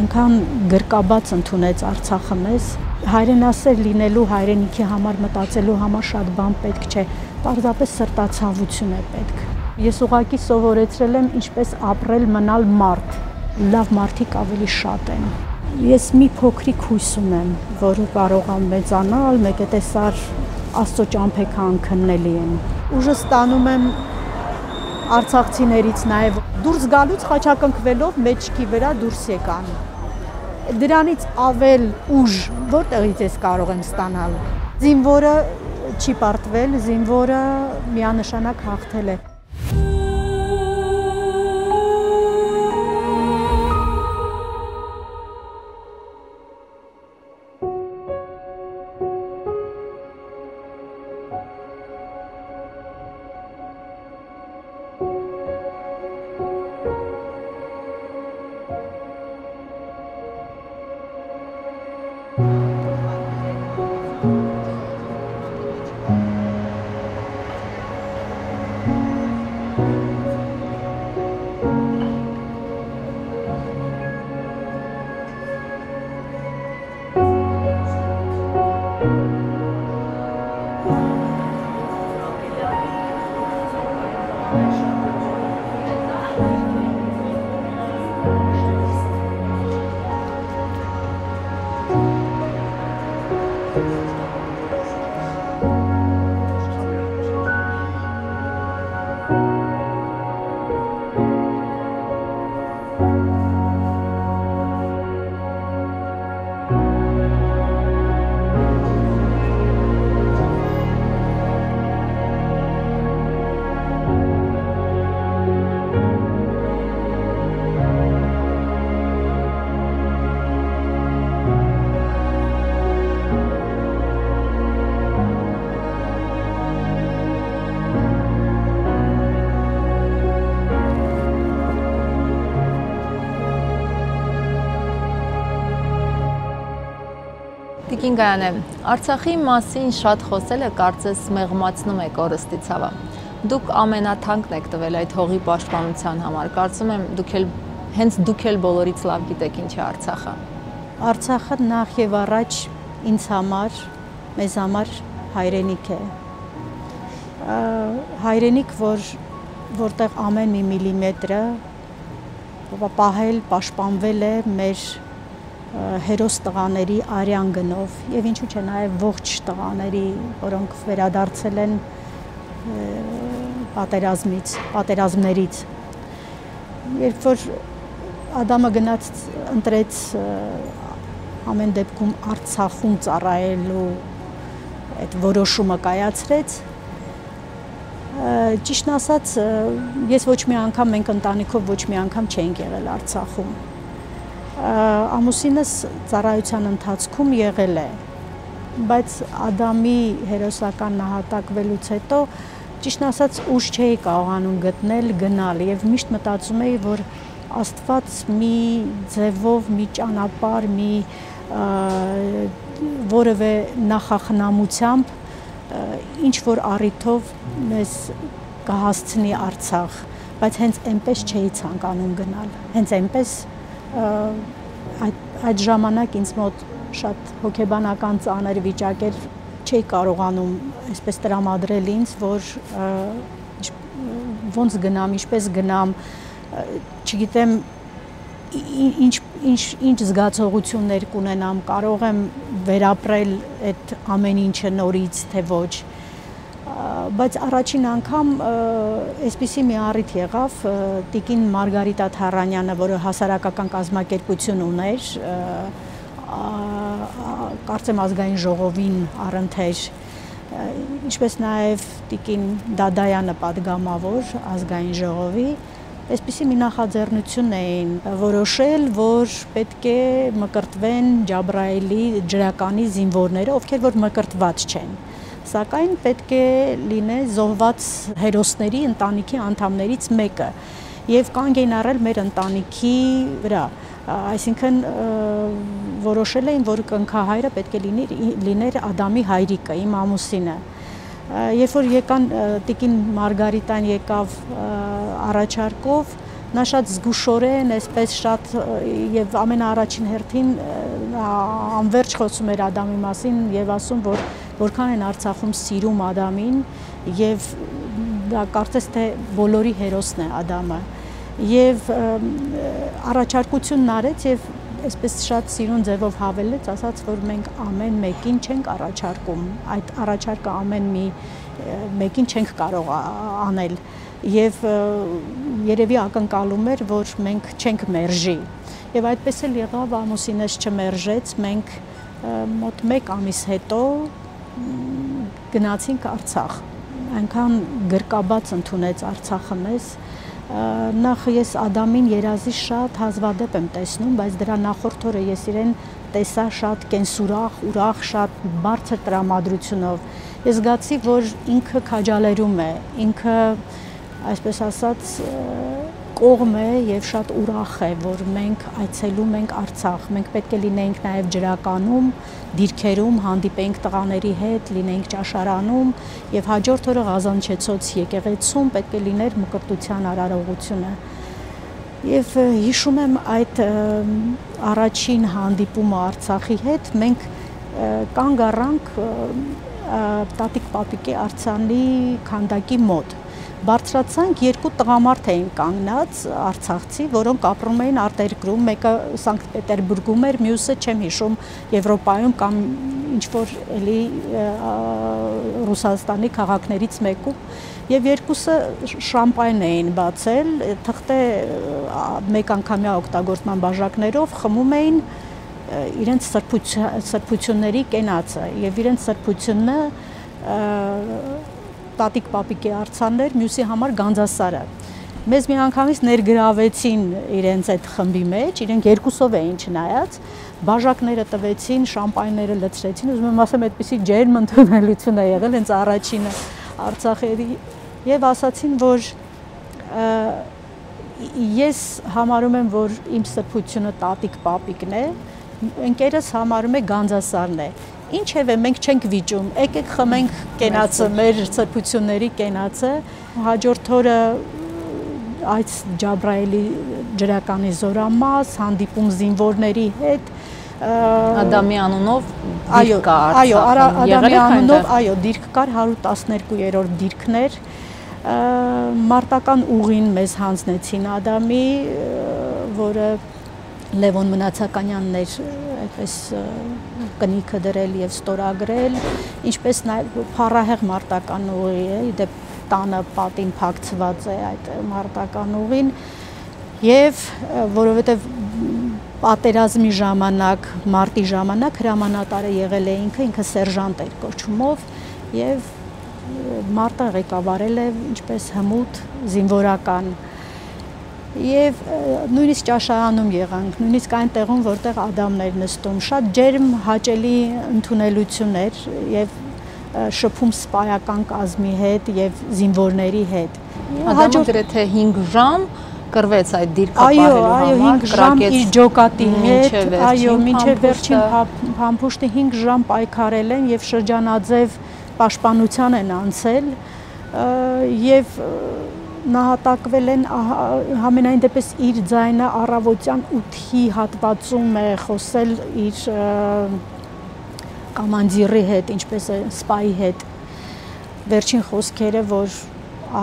այնքան գրկաբաց ընդունեց Արցախը մեզ, հայրենասեր լինելու, հայրենիքի համար մտածելու համար շատ բան պետք չէ, պարզապես սրտացավություն է պետք։ Ես ուղղակի սովորեցրել եմ ինչպես ապրել, մնալ մարդ, լավ մարդիկ ավելի շատ են։ Ես մի փոքրիկ հույս ունեմ, որ կարող եմ մեծանալ, մեկ-տեսար Աստծո ճամփեքան քննելի են։ Ուժը ստանում եմ արցախցիներից նաև դուրս գալուց խաչակնքվելով մեջքի վրա դուրս եկան։ Դրանից ավել ուժ որտեղից ես կարող եմ ստանալ։ Զինվորը չի պարտվել, զինվորը միանշանակ հաղթել է։ Տիկին Գայանե, Արցախի մասին շատ խոսելը կարծես մեղմացնում է կորստի ցավը։ Դուք ամենաթանկն եք տվել այդ հողի պաշտպանության համար։ Կարծում եմ հենց դուք էլ բոլորից լավ գիտեք ինչ է Արցախը։ Արցախը նախ եւ առաջ ինձ համար, մեզ համար հայրենիք է։ Հայրենիք, որտեղ ամեն մի միլիմետրը պահել, պաշտպանվել է մեր հերոս տղաների արյան գնով եւ ինչու՞ չէ նաեւ ողջ տղաների, որոնք վերադարձել են պատերազմներից։ Երբ որ Ադամը գնաց ընտրեց ամեն դեպքում Արցախում ծառայելու այդ որոշումը կայացրեց, ճիշտն ասած, ես ոչ մի անգամ, մենք ընտանիքով ոչ մի անգամ չենք եղել Արցախում։ Ամուսինս ծառայության ընթացքում եղել է, բայց Ադամի հերոսական նահատակվելուց հետո ճիշտն ասած ուժ չէի կարողանում գտնել գնալ եւ միշտ մտածում էի, որ Աստված մի ձևով, մի ճանապարհ, մի որևէ նախախնամությամբ ինչ որ առիթով մեզ կհասցնի Արցախ, բայց հենց այնպես չէի ցանկանում գնալ, հենց այնպես այդ ժամանակ ինձ մոտ շատ հոգեբանական ծանր վիճակ էր, չէի կարողանում այսպես տրամադրել ինձ, որ ոնց գնամ, ինչպես գնամ, չգիտեմ ինչ զգացողություններ կունենամ, կարող եմ վերապրել այդ ամեն ինչը նորից, թե ոչ, բայց առաջին անգամ այսպիսի մի առիթ եղավ տիկին Մարգարիտա Թարանյանը, որը հասարակական կազմակերպություն ուներ, կարծեմ ազգային ժողովին առընթեր, ինչպես նաև տիկին Դադայանը պատգամավոր ազգային ժողովի, այսպիսի մի նախաձեռնություն էին որոշել, որ պետք է մկրտվեն Ջաբրայելի ջրականի զինվորները, ովքեր որ մկրտված չեն, սակայն պետք է լինե զոհված հերոսների ընտանիքի անդամներից մեկը եւ կանգ էին առել մեր ընտանիքի վրա, այսինքն որոշել էին, որ կնքահայրը պետք է լիներ Ադամի հայրիկը, իմ ամուսինը։ Երբ որ եկան տիկին Մարգարիտան եկավ առաջարկով, նա շատ զգուշորեն, այսպես շատ եւ ամենաառաջին հերթին անverջ խոսում էր Ադամի մասին եւ ասում, որ որքան են Արցախում սիրում Ադամին եւ դա կարծես թե բոլորի հերոսն է Ադամը եւ առաջարկությունն արեց եւ այսպես շատ սիրուն ձևով հավելեց, ասաց, որ մենք ամեն մեկին չենք առաջարկում, այդ առաջարկը ամեն մեկին չենք կարող անել եւ երևի ակնկալում էր, որ մենք չենք մերժի եւ այդպես էլ եղավ, ամուսինս չմերժեց, մենք մոտ 1 ամիս հետո գնացինք Արցախ, այնքան գրկաբաց ընդունեց Արցախը մեզ, նախ ես Ադամին երազի շատ հազվադեպ եմ տեսնում, բայց դրա նախորդ օրը ես իրեն տեսա շատ կենսուրախ, ուրախ, շատ բարձր տրամադրությունով։ Ես զգացի, որ ինքը քաջալերում է, ինքը, այսպես ասած, կողմ է եւ շատ ուրախ է, որ մենք այցելում ենք Արցախ, մենք պետք է լինենք նաեւ ջրականում, դիրքերում, հանդիպենք տղաների հետ, լինենք ճաշարանում եւ հաջորդ օրը Ղազանչեցոց եկեղեցում պետք է լիներ մկրտության արարողությունը։ Եվ հիշում եմ այդ առաջին հանդիպումը Արցախի հետ, մենք կանգ առանք տատիկ պապիկի արձանի քանդակի մոտ։ Բարձրացանք, 2 տղամարդ էին կանգնած արցախցի, որոնք ապրում էին արտերկրում, մեկը Սանկտ Պետերբուրգում էր, մյուսը չեմ հիշում Եվրոպայում կամ ինչ-որ էլի Ռուսաստանի քաղաքներից մեկում, եւ երկուսը շամպայն էին բացել, թղթե մեկ անգամյա օգտագործման բաժակներով խմում էին իրենց սրբությունների կենացը եւ իրենց սրբությունը տատիկ պապիկի արձաններ, մյուսի համար գանձասարը։ Մեզ մի անգամից ներգրավեցին իրենց այդ խմբի մեջ, իրենք երկուսով էին չնայած, բաժակները տվեցին, շամպայները լցրեցին, ուզում եմ ասեմ, այդպիսի ջերմ ընդունելություն է եղել, հենց առաջինը Արցախի եւ ասացին, որ ես համարում եմ, որ իմ սրբությունը տատիկ պապիկն է, ընկերս համարում է գանձասարն է։ Ինչևէ մենք չենք վիճում, եկեք խմենք կենացը, մեր սրբությունների կենացը, հաջորդ օրը այս Ջաբրայելի ջրականի զորամաս, հանդիպում զինվորների հետ, Ադամի անունով դիրք կա Արցախում, Ադամի անունով, այո, դիրք կար, 112-րդ դիրքն էր, մարտական ուղին մեզ հանձնեցին Ադամի, որը Լևոն Մնացականյանն էր այդպես կնիքը դրել եւ ստորագրել, ինչպես նաեւ փառահեղ մարտական ուղի է, դե տանը պատին փակցված է այդ մարտական ուղին եւ որովհետեւ պատերազմի ժամանակ, մարտի ժամանակ հրամանատարը եղել է ինքը սերժանտ էր կոչումով եւ մարտը ղեկավարել է ինչպես հմուտ զինվորական եւ նույնիսկ ճաշարանում եղանք, նույնիսկ այն տեղում, որտեղ Ադամն էր նստում, շատ ջերմ հաճելի ընդունելություն էր եւ շփում սպայական կազմի հետ եւ զինվորների հետ։ Ադամը գրեթե 5 ժամ կրվեց այդ դիրքը պահելու համար, այո, 5 ժամ իր ջոկատի հետ, այո, մինչեւ վերջին փամփուշտի 5 ժամ պայքարել են եւ շրջանաձև պաշտպանության են անցել եւ նահատակվել են համենայն դեպս իր ձայնը առավոտյան 8-ի հատվածում է խոսել իր կամանդիրի հետ, ինչպես է սպայի հետ, վերջին խոսքերը, որ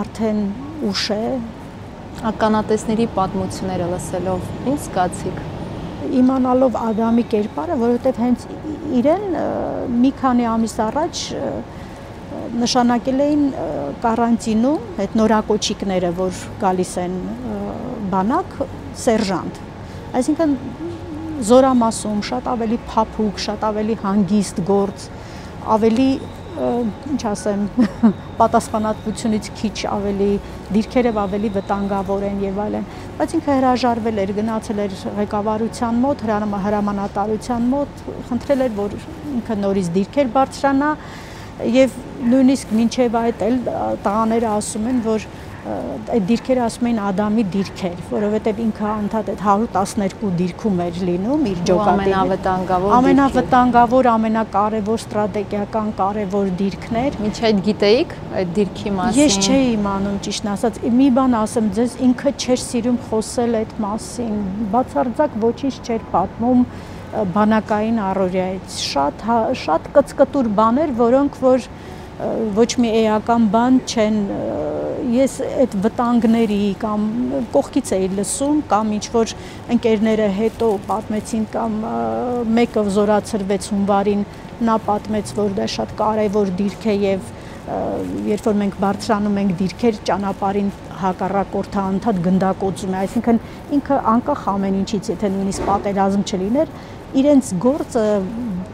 արդեն ուշ է։ Ականատեսների պատմությունները լսելով ինչ զգացիք։ Իմանալով Ադամի կերպարը, որովհետև հենց իրեն մի քանի ամիս առաջ նշանակել էին կարանտինում այդ նորակոչիկները, որ գալիս են բանակ, սերժանտ։ Այսինքն զորամասում շատ ավելի փափուկ, շատ ավելի հանգիստ գործ, ավելի, ինչ ասեմ, պատասխանատվությունից քիչ ավելի, դիրքերով ավելի վտանգավոր են եւ այլն։ Բայց ինքը հրաժարվել էր, գնացել էր ղեկավարության մոտ, հրամանատարության մոտ, խնդրել էր, որ ինքը նորից դիրքեր բարձրանա եւ նույնիսկ մինչեւ այդ էլ տղաները ասում են, որ այդ դիրքերը ասում էին Ադամի դիրքեր, որովհետև ինքը անդադ այդ 112 դիրքում էր լինում իր ջոկատի ամենավտանգավոր, ամենակարևոր ստրատեգիական կարևոր դիրքն էր։ Ինչ այդ գիտեիք այդ դիրքի մասին։ Ես չէի իմանում, ճիշտն ասած, մի բան ասեմ ձեզ, ինքը չէր սիրում խոսել այդ մասին, բացարձակ ոչինչ չէր պատմում բանակային առօրյայից, շատ կծկտուր բաներ, որոնք որ ոչ մի էական բան չեն, ես այդ վտանգների կամ կողքից էի լսում, կամ ինչ-որ ընկերները հետո պատմեցին, կամ մեկը զորացրվեց հունվարին, նա պատմեց, որ դա շատ կարևոր դիրք է և երբ որ մենք բարձրանում ենք դիրքեր, ճանապարհին հակառակորդը անդադ գնդակոծում է, այսինքն ինքը անկախ ամեն ինչից, եթե նույնիսկ պատերազմ չլիներ, իրենց գործը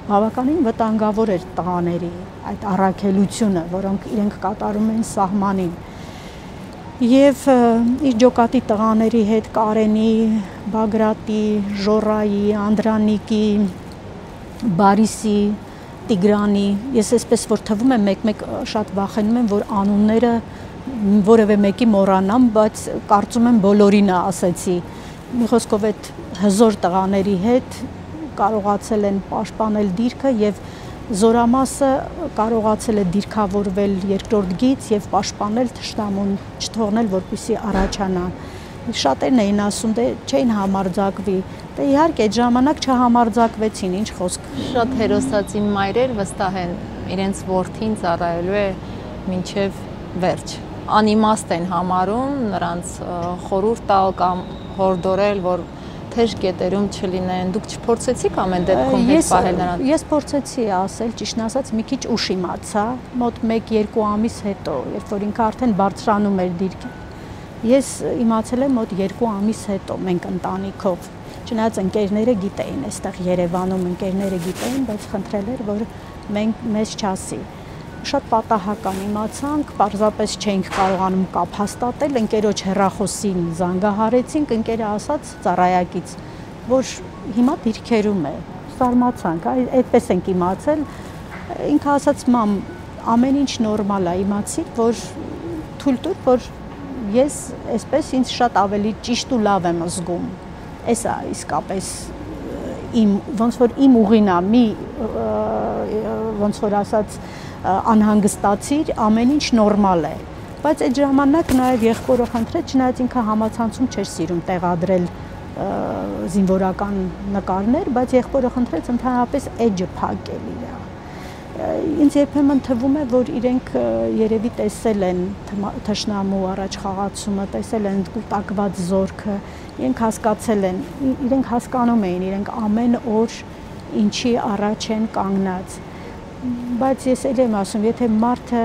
բավականին վտանգավոր էր տղաների, այդ առաքելությունը, որոնք իրենք կատարում են սահմանին։ Եվ իր ջոկատի տղաների հետ Կարենի, Բագրատի, Ժորայի, Անդրանիկի, Բարիսի, Տիգրանի, ես այսպես որ թվում եմ մեկ-մեկ շատ վախենում եմ, որ անունները որևէ մեկի մոռանամ, բայց կարծում եմ բոլորին ասեցի։ Մի խոսքով այդ հզոր տղաների հետ կարողացել են պաշտպանել դիրքը եւ զորամասը կարողացել է դիրքավորվել երկրորդ գիծ եւ պաշտպանել թշնամուն, չթողնել որպեսզի առաջանա։ Շատերն էին ասում, դե չէին համարձակվի, դե իհարկե այդ ժամանակ չհամարձակվեցին, ինչ խոսք։ Շատ հերոսացի մայրեր վստահ են իրենց որդին ծառայելու է մինչև վերջ։ Անիմաստ են համարում նրանց խորհուրդ տալ կամ հորդորել, որ թեժ կետերում չլինեն։ Դուք չփորձեցիք ամեն դեպքում հետ պահել նրանց։ Ես փորձեցի ասել, ճիշտն ասած, մի քիչ ուշ իմացա, մոտ 1-2 ամիս հետո, երբ որ ինքը արդեն բարձրանում էր դիրքը։ Ես իմացել եմ մոտ 2 ամիս հետո մենք ընտանիքով։ Չնայած ընկերները գիտեին, այստեղ Երևանում ընկերները գիտեին, բայց խնդրել էր, որ մեզ չասի։ Շատ պատահական իմացանք, պարզապես չէինք կարողանում կապ հաստատել, ընկերոջ հեռախոսին զանգահարեցինք, ընկերը ասաց ծառայակից, որ հիմա դիրքերում է, զարմացանք, այդպես ենք իմացել, ինքը ասաց մամ, ամեն ինչ նորմալ է, իմացի, որ թույլ տուր, որ ես այսպես ինձ շատ ավելի ճիշտ ու լավ եմ զգում, էսա իսկապես ոնց որ իմ ուղին է, ոնց որ ասաց անհանգստացիր, ամեն ինչ նորմալ է, բայց այդ ժամանակ նաև եղբորը խնդրեց, չնայած ինքը համացանցում չէր սիրում տեղադրել զինվորական նկարներ, բայց եղբորը խնդրեց ընդհանրապես էջը փակել իր։ Ինձ երբեմն թվում է, որ իրենք երևի տեսել են թշնամու առաջխաղացումը, տեսել են կուտակված զորքը, իրենք հասկացել են, իրենք հասկանում էին, իրենք ամեն օր ինչի առաջ են կանգնած։ Բայց ես էլ եմ ասում, եթե մարդը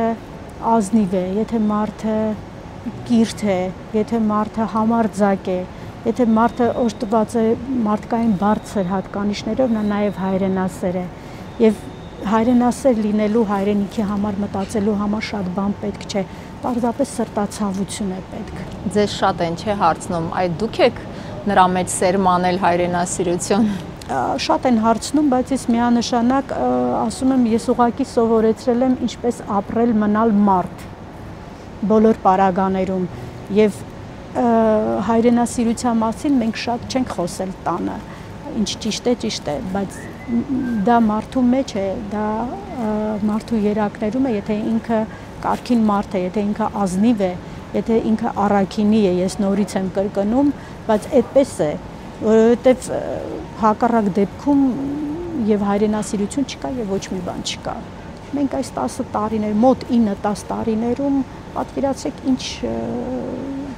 ազնիվ է, եթե մարդը կիրթ է, եթե մարդը համարձակ է, եթե մարդը օժտված է մարդկային բարձր հատկանիշներով, նա նաև հայրենասեր է։ Եվ հայրենասեր լինելու, հայրենիքի համար մտածելու համար շատ բան պետք չէ, պարզապես սրտացավություն է պետք։ Ձեզ շատ են չէ հարցնում, այդ դուք եք նրա մեջ սերմանել հայրենասիրություն։ Շատ են հարցնում, բայց ես միանշանակ ասում եմ, ես ուղղակի սովորեցրել եմ ինչպես ապրել մնալ մարդ բոլոր պարագաներում եւ հայրենասիրության մասին մենք շատ չենք խոսել տանը, ինչ ճիշտ է, բայց դա մարդու մեջ է, դա մարդու երակներում է, եթե ինքը կարգին մարդ է, եթե ինքը ազնիվ է, եթե ինքը առաքինի է, ես նորից եմ կրկնում, բայց այդպես է, որովհետև հակառակ դեպքում եւ հայրենասիրություն չկա եւ ոչ մի բան չկա։ Մենք այս 10 տարիներ, մոտ 9-10 տարիներում պատկերացրեք ինչ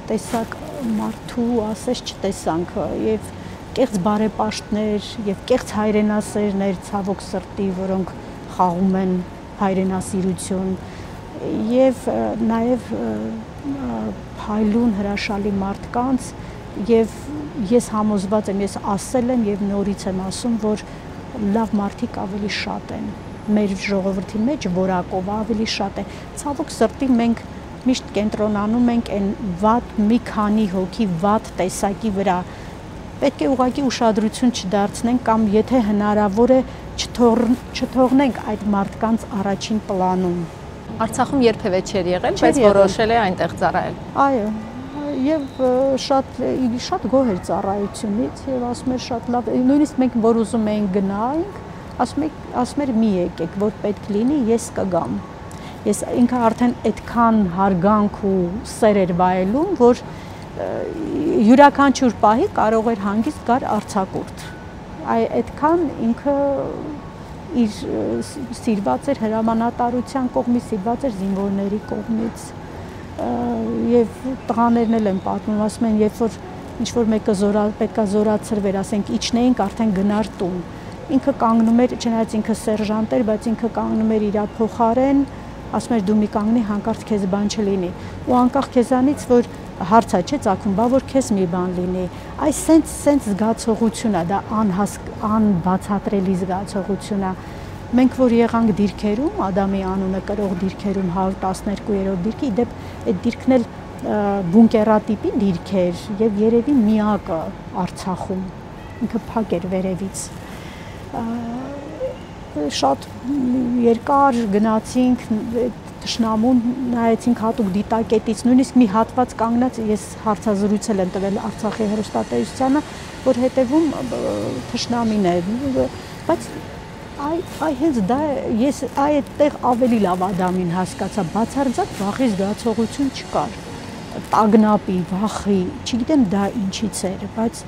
տեսակ մարդու ասես չտեսանք եւ կեղծ բարեպաշտներ եւ կեղծ հայրենասերներ ցավոք սրտի, որոնք խաղում են հայրենասիրություն եւ նաեւ փայլուն հրաշալի մարդկանց եւ ես համոզված եմ, ես ասել եմ եւ նորից եմ ասում, որ լավ մարդիկ ավելի շատ են մեր ժողովրդի մեջ, որակով ավելի շատ է։ Ցավոք սրտի մենք միշտ կենտրոնանում ենք այն վատ մի քանի հոգի վատ տեսակի վրա։ Պետք է ուղղակի ուշադրություն չդարձնենք կամ եթե հնարավոր է չթողնենք այդ մարդկանց առաջին պլանում։ Արցախում երբևէ չէր եղել, բայց որոշել է այնտեղ ծառայել։ Այո, եւ շատ գոհ էր ծառայությունից եւ ասում էր շատ լավ, նույնիսկ մենք որ ուզում էինք գնայինք, ասում էր մի եկեք, որ պետք լինի, ես կգամ։ Ես ինքը արդեն այդքան հարգանք ու սեր էր վայելում, որ յուրաքանչյուր պահի կարող էր հանգիստ գար արձակուրդ։ Այդքան ինքը իր սիրված էր հրամանատարության կողմից, սիրված էր զինվորների կողմից։ Եվ տղաներն էլ են պատմում, ասում են, երբ որ ինչ-որ մեկը պետքա զորացրվեր, ասենք իջնեինք, արդեն գնար տուն։ Ինքը կանգնում էր, չնայած ինքը սերժանտ էր, բայց ինքը կանգնում էր իր փոխարեն, ասում էր դու մի կանգնի, հանկարծ քեզ բան չլինի։ Ու անկախ քեզանից, որ հարցա չէ ծագում, բա որ քեզ մի բան լինի։ Այս սենց զգացողություն է, դա անբացատրելի զգացողություն է։ Մենք որ եղանք դիրքերում, Ադամի անունը կրող դիրքերում 112-րդ դիրքի, իդեպ այդ դիրքն էլ բունկերատիպի դիրք էր եւ երևի միակը Արցախում։ Ինքը փակ էր վերևից։ Շատ երկար գնացինք, Տշնամուն նայեցինք հատուկ դիտակետից, նույնիսկ մի հատված կանգնած, ես հարցազրույցել եմ տվել Արցախի հեռուստատեսությանը, որ հետևում Տշնամին է, բայց հենց դա ես այդտեղ ավելի լավ Ադամին հասկացա, բացարձակ վախի զգացողություն չկար, տագնապի, վախի, չգիտեմ դա ինչից էր, բայց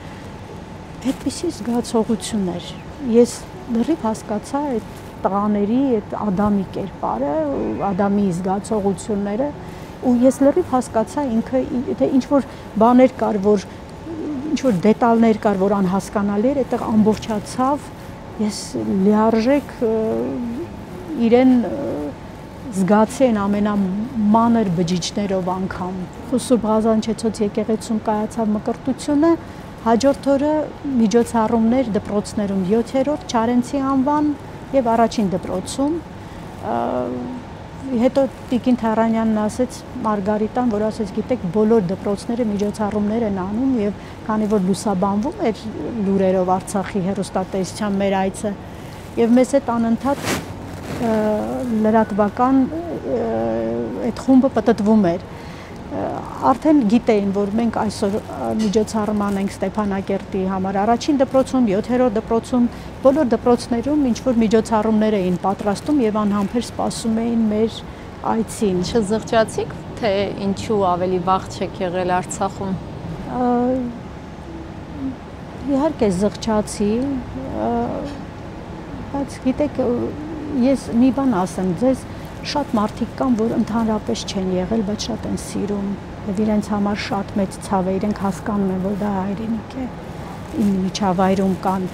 այդպիսի զգացողություն էր, ես լրիվ հասկացա այդ տղաների այդ Ադամի կերպարը, Ադամի զգացողությունները ու ես լրիվ հասկացա ինքը թե ինչ որ բաներ կար, որ ինչ որ դետալներ կար, որ անհասկանալի էր, այդտեղ ամբողջացավ, ես լիարժեք իրեն զգացի են ամենամանր բջիջներով անգամ։ Սուրբ Ղազանչեցոց եկեղեցում կայացավ մկրտությունը, հաջորդ օրը միջոցառումներ դպրոցներում 7-րդ Չարենցի անվան եւ առաջին դպրոցում, հետո Տիկին Թարանյանն ասեց Մարգարիտան, որ ասեց գիտեք բոլոր դպրոցները միջոցառումներ են անում եւ քանի որ լուսաբանվում էր լուրերով Արցախի հեռուստատեսության մեր այցը եւ մեզ հետ անընդհատ լրատվական այդ խումբը պատտվում էր։ Արդեն գիտեին, որ մենք այսօր միջոցառում անենք Ստեփանակերտի համար առաջին դպրոցում, 7-րդ դպրոցում, բոլոր դպրոցներում ինչ որ միջոցառումներ էին պատրաստում եւ անհամբեր սպասում էին մեր այցին։ Չզղջացիք, թե ինչու ավելի վաղ չեք եղել Արցախում։ Իհարկե զղջացի, բայց գիտեք, ես մի բան ասեմ ձեզ, շատ մարդիկ կան, որ ընդհանրապես չեն եղել, բայց շատ են սիրում եւ իրենց համար շատ մեծ ցավ է, իրենք հասկանում են, որ դա հայրենիք է, իմ միջավայրում կան։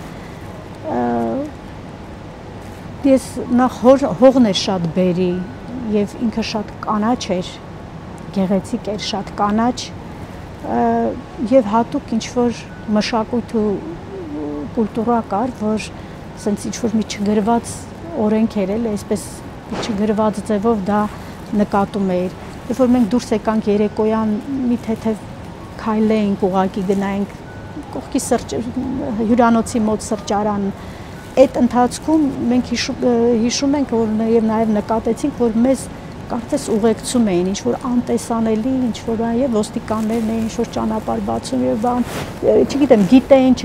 Ես նախ հողն էր շատ բերի եւ ինքը շատ կանաչ էր, գեղեցիկ էր, շատ կանաչ եւ հատուկ ինչ որ մշակույթ ու կուլտուրա կար, որ ասենց ինչ որ մի չգրված օրենք էր էլ, այսպես չգրված ձևով դա նկատում էր։ Երբ որ մենք դուրս եկանք երեկոյան մի թեթև քայլեինք, ուղակի գնայինք կողքի հյուրանոցի մոտ սրճարան, այդ ընթացքում մենք հիշում ենք, որ եւ նաեւ նկատեցինք, որ մեզ կարծես ուղեկցում էին, ինչ որ անտեսանելի, ինչ որ եւ ոստիկաններն էին, ինչ որ ճանապարհ բացում եւ բան, չգիտեմ,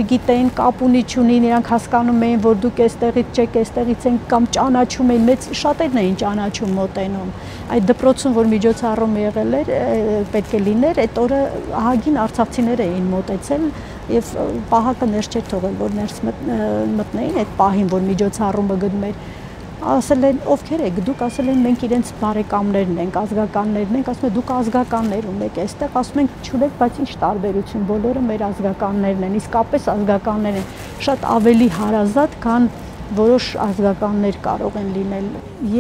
չգիտեին, կապ ունի չունին, իրանք հասկանում էին, որ դուք էստեղից չեք, էստեղից են կամ ճանաչում էին, մեծ շատերն էին ճանաչում մոտենում։ Այդ դպրոցում, որ միջոցառում եղել էր, պետք է լիներ, այդ օրը ահագին արցախցիներ էին մոտեցել եւ պահակը ներս չէր թողել, որ ներս մտնեին այդ պահին, որ միջոցառումը գնում էր։ Ասել են ովքեր եք դուք, ասել են մենք իրենց բարեկամներն ենք, ազգականներն ենք, ասում են դուք ազգականներ ունեք այստեղ, ասում ենք չունեք, բայց ինչ տարբերություն, բոլորը մեր ազգականներն են, իսկապես ազգականներ են, շատ ավելի հարազատ, քան որոշ ազգականներ կարող են լինել։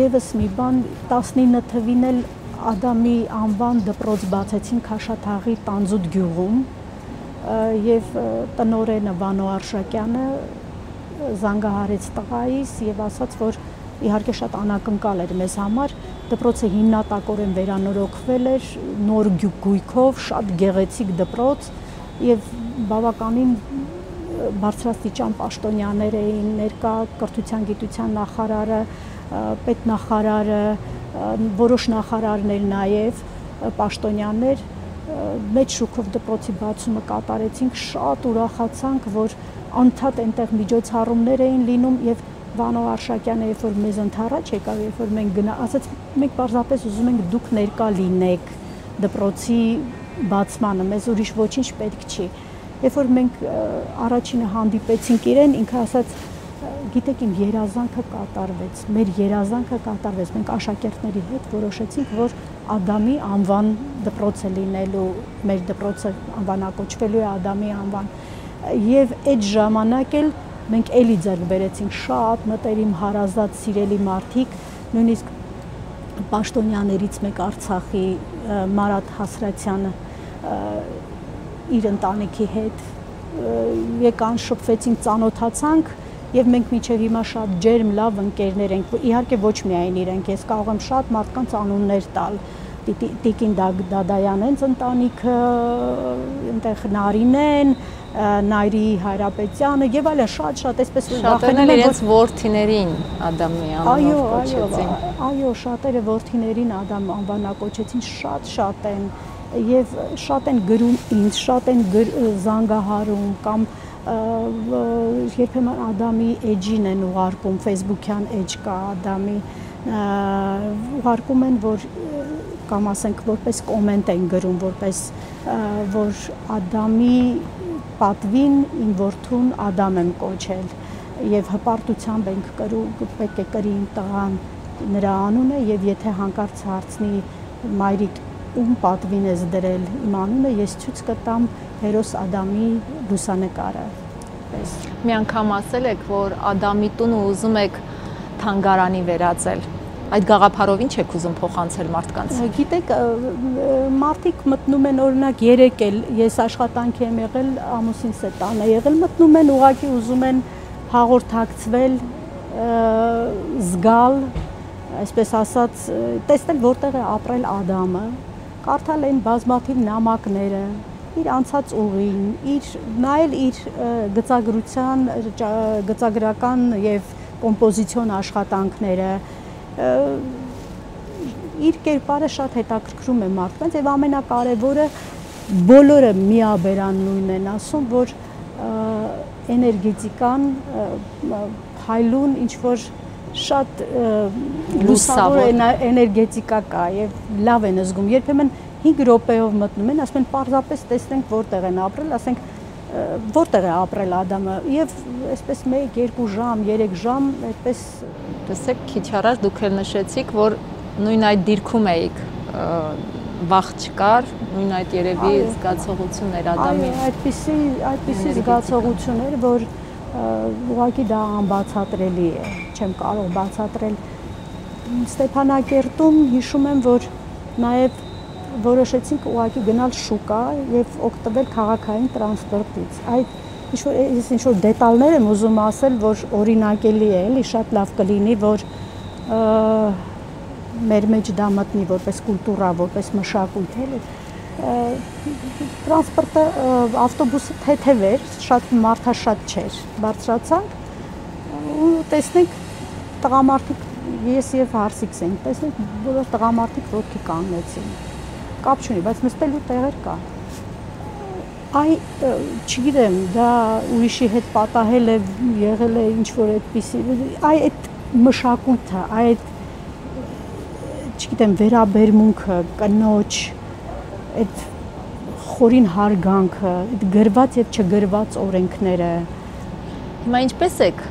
Եվս մի բան 19 թվին էլ Ադամի անվան դպրոց բացեցին Քաշաթաղի Տանձուտ գյուղում եւ տնօրենը Վանո Արշակյանը զանգահարեց տղայիս եւ ասաց, որ իհարկե շատ անակնկալ էր մեզ համար, դպրոցը հիմնատակորեն վերանորոգվել էր, նոր գույքով, շատ գեղեցիկ դպրոց եւ բավականին բարձրաստիճան պաշտոնյաներ էին ներկա, կրթության գիտության նախարարը, պետնախարարը, որոշ նախարարներ նաև պաշտոնյաներ մեծ շուկով դպրոցի բացումը կատարեցինք, շատ ուրախացանք, որ անդադ այնտեղ միջոցառումներ էին լինում եւ Վանո Արշակյանը երբ որ մեզ ընդառաջ եկավ, երբ որ մենք ասաց մենք պարզապես ուզում ենք դուք ներկա լինեք դպրոցի բացմանը, մեզ ուրիշ ոչինչ պետք չի։ Երբ որ մենք առաջինը հանդիպեցինք իրեն, ինքը ասաց գիտեք իմ երազանքը կատարվեց, մեր երազանքը կատարվեց, մենք աշակերտների հետ որոշեցինք, որ Ադամի անվան դպրոց է լինելու, մեր դպրոցը անվանակոչվելու է Ադամի անվան։ Եվ այդ ժամանակ էլ մենք էլի ձեռք բերեցինք շատ մտերիմ հարազատ սիրելի մարդիկ, նույնիսկ պաշտոնյաներից մեկ Արցախի Մարատ Հասրատյանը իր ընտանիքի հետ եկան, շփվեցինք, ծանոթացանք եւ մենք մինչեւ հիմա շատ ջերմ լավ ընկերներ ենք։ Իհարկե ոչ միայն իրենք, ես կարող եմ շատ մարդկանց անուններ տալ։ Տիկին Դադայանենց ընտանիքը, այնտեղ Նարինեն, Նայրի Հայրապետյանը եւ այլն շատ այսպես շատերն իրենց որդիներին Ադամի անվանով կոչեցին։ Այո, շատերը որդիներին Ադամ անվանակոչեցին, շատ են եւ շատ են գրում ինձ, շատ են զանգահարում կամ երբեմն Ադամի էջին են ուղարկում, Facebook-յան էջ կա Ադամի, ուղարկում են, որ կամ ասենք որպես կոմենտ են գրում, որպես որ Ադամի պատվին իմ որդուն Ադամ եմ կոչել եւ հպարտությամբ ենք պետք է կրի իմ տղան նրա անունը եւ եթե հանկարծ հարցնի մայրիկ ում պատվին ես դրել իմ անունը, ես ցույց կտամ հերոս Ադամի լուսանկարը։ Մի անգամ ասել եք, որ Ադամի տունը ուզում եք թանգարանի վերածել։ Այդ գաղափարով ինչ եք ուզում փոխանցել մարդկանց։ Գիտեք, մարդիկ մտնում են օրինակ երեկ էլ ես աշխատանքի եմ եղել, ամուսինս է տանը եղել, մտնում են ուղղակի ուզում են հաղորդակցվել, զգալ, այսպես ասած, տեսնել որտեղ է ապրել Ադամը, կարդալ այն բազմաթիվ նամակները, իր անցած ուղին, նայել իր գծագրության, գծագրական եւ կոմպոզիցիոն աշխատանքները, իր կերպարը շատ հետաքրքրում է մարդկանց եւ ամենակարևորը բոլորը միաբերան նույնն են ասում, որ էներգետիկան փայլուն ինչ որ շատ լուսավոր էներգետիկա կա եւ լավ են զգում։ Երբեմն 5 րոպեով մտնում են, ասում են պարզապես տեսնենք որտեղ են ապրել, ասենք որտեղ է ապրել Ադամը եւ այսպես 1-2 ժամ, 3 ժամ այդպես տեսեք քիչ առաջ դուք էլ նշեցիք, որ նույն այդ դիրքում էիք վախ չկար, նույն այդ երևի զգացողություններ Ադամի։ Այդպիսի զգացողություններ, որ ուղղակի դա անբացատրելի է, չեմ կարող բացատրել։ Ստեփանակերտում հիշում եմ, որ նաև որոշեցինք ուղղակի գնալ շուկա եւ օգտվել քաղաքային տրանսպորտից։ Այդ ինչ որ դետալներ եմ ուզում ասել, որ օրինակելի է, էլի շատ լավ կլինի, որ մեր մեջ դա մտնի որպես կուլտուրա, որպես մշակույթ, էլի։ Տրանսպորտը ավտոբուսը թեթև էր, շատ մարդաշատ չէր, բարձրացանք ու տեսնենք տղամարդիկ, ես եւ Հարսիկս ենք, տեսնենք բոլոր տղամարդիկ ոտքի կանգնեցին, կապ չունի, բայց նստելու տեղեր կա, չգիտեմ, դա ուրիշի հետ պատահել է, եղել է ինչ-որ այդպիսի, այդ մշակույթը, այդ չգիտեմ, վերաբերմունքը, կնոջ, այդ խորին հարգանքը, այդ գրված եւ չգրված օրենքները։ Հիմա ինչպես եք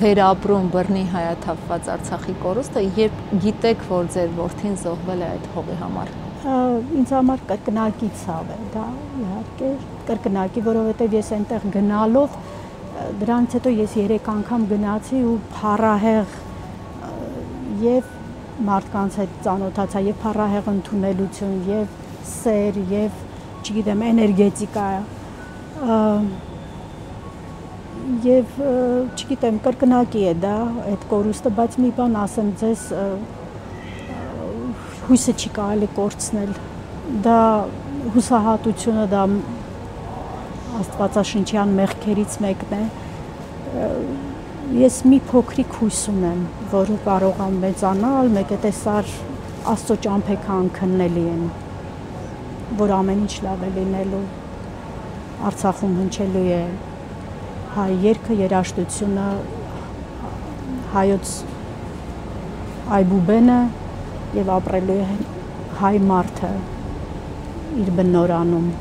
վերապրում բռնի հայաթափված Արցախի կորուստը, երբ գիտեք, որ ձեր որդին զոհվել է այդ հողի համար։ Ինձ համար կրկնակի ցավ է դա, իհարկե, կրկնակի, որովհետեւ ես այնտեղ գնալով դրանից հետո ես 3 անգամ գնացի ու փառահեղ եւ մարդկանց հետ ծանոթացա եւ փառահեղ ընդունելություն եւ սեր եւ չգիտեմ էներգետիկա եւ չգիտեմ կրկնակի է դա այդ կորուստը, բայց մի բան ասեմ ձեզ, հույսը չի կարելի կորցնել, դա հուսահատությունը, դա աստվածաշնչյան մեղքերից մեկն է, Ես մի փոքրիկ հույս ունեմ, որ կարող եմ մեծանալ, մեկ է տեսար Աստծո ճամփեքան քննելի են, որ ամեն ինչ լավ է լինելու, Արցախում հնչելու է հայ երգը, երաժշտությունը, հայոց այբուբենը եւ ապրելու է հայ մարդը իր բնորանում։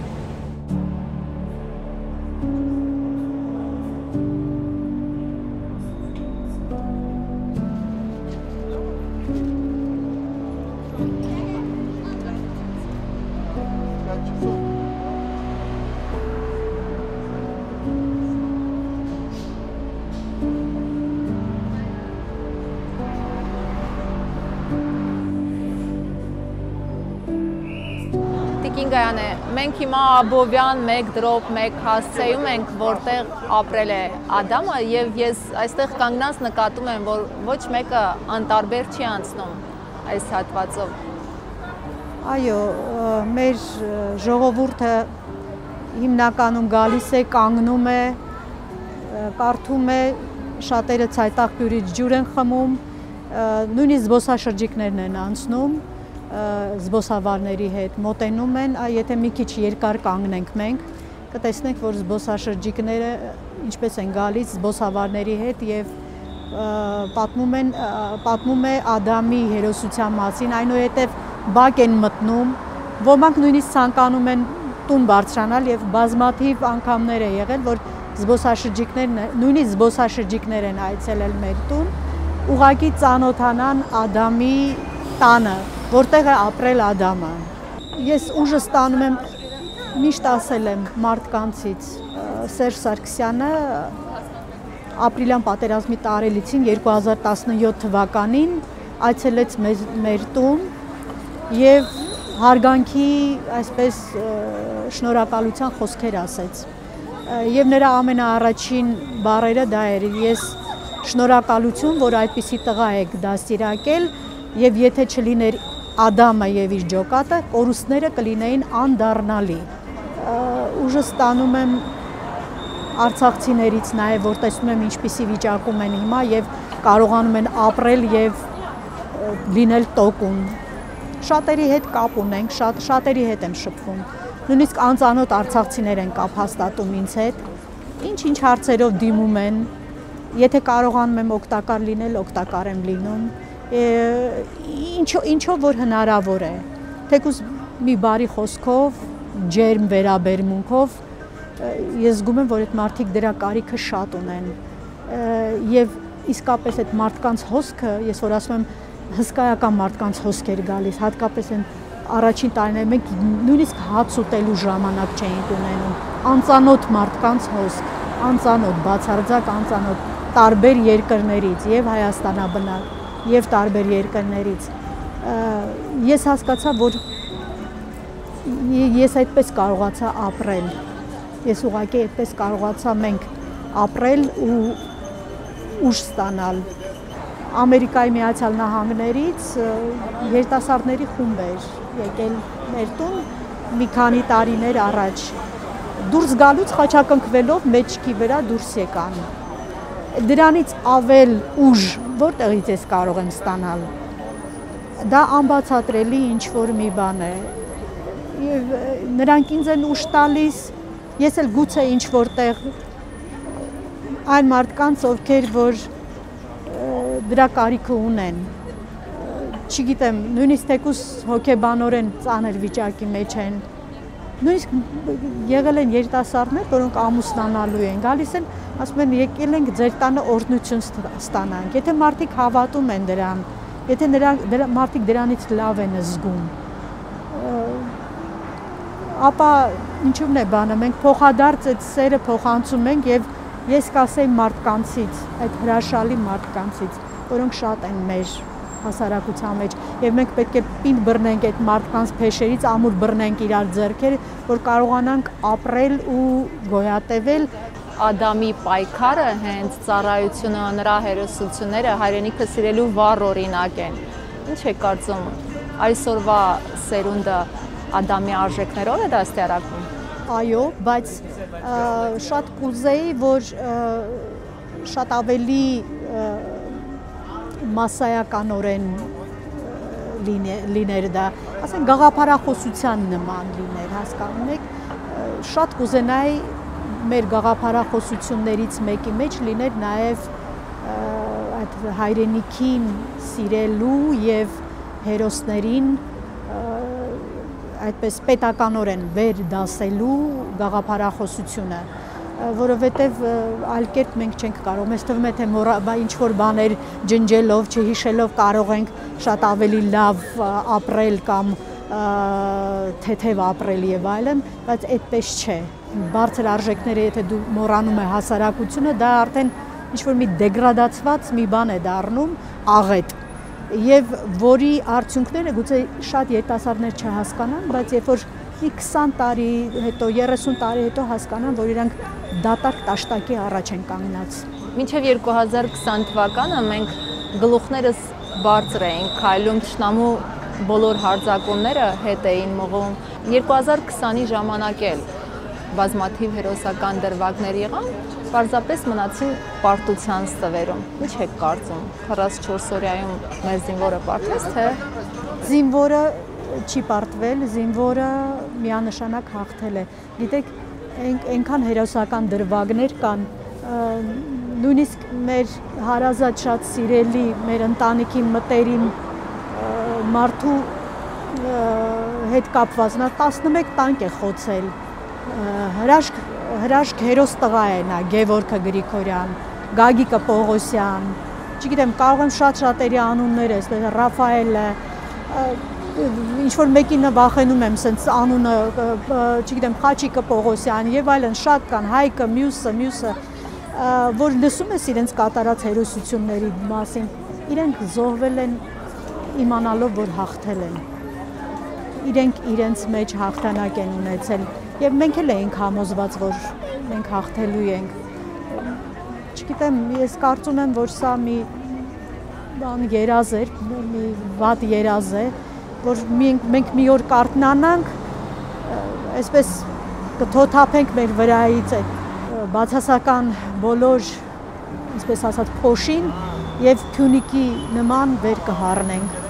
Գայանե, մենք հիմա Աբովյան 1 դրոպ 1 հասցեում ենք, որտեղ ապրել է Ադամը եւ ես այստեղ կանգնած նկատում եմ, որ ոչ մեկը անտարբեր չի անցնում այս հատվածով։ Այո, մեր ժողովուրդը հիմնականում գալիս է, կանգնում է, կարդում է, շատերը ցայտաղբյուրից ջուր են խմում, նույնիսկ զբոսաշրջիկներն են անցնում, զբոսավարների հետ մոտենում են, եթե մի քիչ երկար կանգնենք մենք, կտեսնենք, որ զբոսաշրջիկները ինչպես են գալիս զբոսավարների հետ եւ պատմում է Ադամի հերոսության մասին, այնուհետև բակ են մտնում, ոմանք նույնիսկ ցանկանում են տուն բարձրանալ եւ բազմաթիվ անգամներ է եղել, որ նույնիսկ զբոսաշրջիկներ են այցելել մեր տուն, ուղղակի ծանոթանան Ադամի տանը, որտեղ է ապրել Ադամը։ Ես ուժը ստանում եմ, միշտ ասել եմ մարդկանցից, Սերժ Սարգսյանը ապրիլյան պատերազմի տարելիցին 2017 թվականին այցելեց մեր տուն եւ հարգանքի, այսպես շնորհակալության խոսքեր ասեց։ Եվ նրա ամենաառաջին բառերը դա էր. ես շնորհակալություն, որ այդպիսի տղա եք դաստիարակել եւ եթե չլիներ Ադամը եւ իր ջոկատը, կորուստները կլինեին անդառնալի։ Ուժը ստանում եմ արցախցիներից նաեւ, որ տեսնում եմ ինչպիսի վիճակում են հիմա եւ կարողանում են ապրել եւ լինել տոկուն։ Շատերի հետ կապ ունենք, շատերի հետ եմ շփվում։ Նույնիսկ անծանոթ արցախցիներ են կապ հաստատում ինձ հետ։ Ինչ հարցերով դիմում են, եթե կարողանում եմ օգտակար լինել, օգտակար եմ լինում։ Ինչով որ հնարավոր է, թեկուզ մի բարի խոսքով, ջերմ վերաբերմունքով, ես զգում եմ, որ այդ մարդիկ դրա կարիքը շատ ունեն եւ իսկապես այդ մարդկանց հոսքը, ես որ ասում եմ, հսկայական մարդկանց հոսք էր գալիս, հատկապես այն առաջին տարիներին մենք նույնիսկ հաց ուտելու ժամանակ չէինք ունենում, անծանոթ մարդկանց հոսք, անծանոթ, բացարձակ անծանոթ, տարբեր երկրներից եւ Հայաստանաբնակ եւ տարբեր երկրներից։ Ես հասկացա, որ ես այդպես կարողացա ապրել։ Ես ուղղակի այդպես կարողացա մենք ապրել ու ուժ ստանալ։ Ամերիկայի Միացյալ Նահանգներից երիտասարդների խումբ էր եկել մեր տուն մի քանի տարիներ առաջ։ Դուրս գալուց խաչակնքվելով մեջքի վրա դուրս եկան։ Դրանից ավել ուժ որտեղից ես կարող եմ ստանալ։ Դա անբացատրելի ինչ-որ մի բան է։ Եվ նրանք ինձ են ուժ տալիս, ես էլ գուցե ինչ-որտեղ այն մարդկանց, ովքեր որ դրա կարիքը ունեն։ Չգիտեմ, նույնիսկ թեկուզ հոգեբանորեն ծանր վիճակի մեջ են։ Նույնիսկ եղել են երիտասարդներ, որոնք ամուսնանալու են, գալիս են, ասում են եկել ենք ձեր տանը օրհնություն ստանանք։ Եթե մարդիկ հավատում են դրան, եթե մարդիկ դրանից լավ են զգում, ապա ինչու՞մն է բանը, մենք փոխադարձ այդ սերը փոխանցում ենք եւ ես կասեի մարդկանցից, այդ հրաշալի մարդկանցից, որոնք շատ են մեր հասարակության մեջ եւ մենք պետք է պինդ բռնենք այդ մարդկանց փեշերից, ամուր բռնենք իրար ձեռքերը, որ կարողանանք ապրել ու գոյատևել։ Ադամի պայքարը հենց ծառայությունը, նրա հերոսությունները հայրենիքը սիրելու վառ օրինակ են։ Ինչ է կարծում, այսօրվա սերունդը Ադամի արժեքներով է դաստիարակվում։ Այո, բայց շատ կուզեի, որ շատ ավելի մասսայականորեն լիներ դա, ասենք գաղափարախոսության նման լիներ, հասկանում եք, շատ կուզենայի մեր գաղափարախոսություններից մեկի մեջ լիներ նաև այդ հայրենիքին սիրելու եւ հերոսներին այդպես պետականորեն վեր դասելու գաղափարախոսությունը, որովհետև այլ կերպ մենք չենք կարող, մեզ թվում է թե ինչ-որ բաներ ջնջելով, չհիշելով կարող ենք շատ ավելի լավ ապրել կամ թեթև ապրել եւ այլն, բայց այդպես չէ։ Բարձր արժեքները, եթե դու մոռանում ես հասարակությունը, դա արդեն ինչ-որ մի դեգրադացված մի բան է դառնում, աղետ, եւ որի արդյունքները գուցե շատ երիտասարդներ չհասկանան, բայց երբ որ մի 20 տարի հետո, 30 տարի հետո հասկանան, որ իրանք դատարկ տաշտակի առաջ են կանգնած։ Մինչև 2020 թվականը մենք գլուխներս բարձր էինք քայլում, թշնամու բոլոր հարձակումները հետ էին մղում։ 2020-ի ժամանակ էլ բազմաթիվ հերոսական դրվագներ եղան, պարզապես մնացին պարտության ստվերում։ Ինչ եք կարծում, 44 օրյայում մեր զինվորը պարտվեց, թե զինվորը չի պարտվել, զինվորը միանշանակ հաղթել է։ Գիտեք, այնքան հերոսական դրվագներ կան, նույնիսկ մեր հարազատ շատ սիրելի, մեր ընտանիքի մտերիմ մարդու հետ կապված, նա 11 տանկ է խոցել, հրաշք հերոս տղա է նա, Գևորգ Գրիգորյան, Գագիկը Պողոսյան, չգիտեմ, կարող եմ շատ-շատերի անունները, այսպես Ռաֆայելը, ինչ-որ մեկինը վախենում եմ, սենց անունը, չգիտեմ, Խաչիկը Պողոսյան եւ այլն, շատ կան, Հայկը, մյուսը, որ լսում ես իրենց կատարած հերոսությունների մասին, իրենք զոհվել են իմանալով, որ հաղթել են, իրենք իրենց մեջ հաղթանակ են ունեցել եւ մենք էլ ենք համոզված, որ մենք հաղթելու ենք, չգիտեմ, ես կարծում եմ, որ սա մի բան երազ էր, մի վատ երազ է, որ մենք մի օր կարթնանանք, այսպես կթոթափենք մեր վրայից այդ բացասական բոլոր, այսպես ասած, փոշին եւ Փյունիկի նման վեր կհառնենք։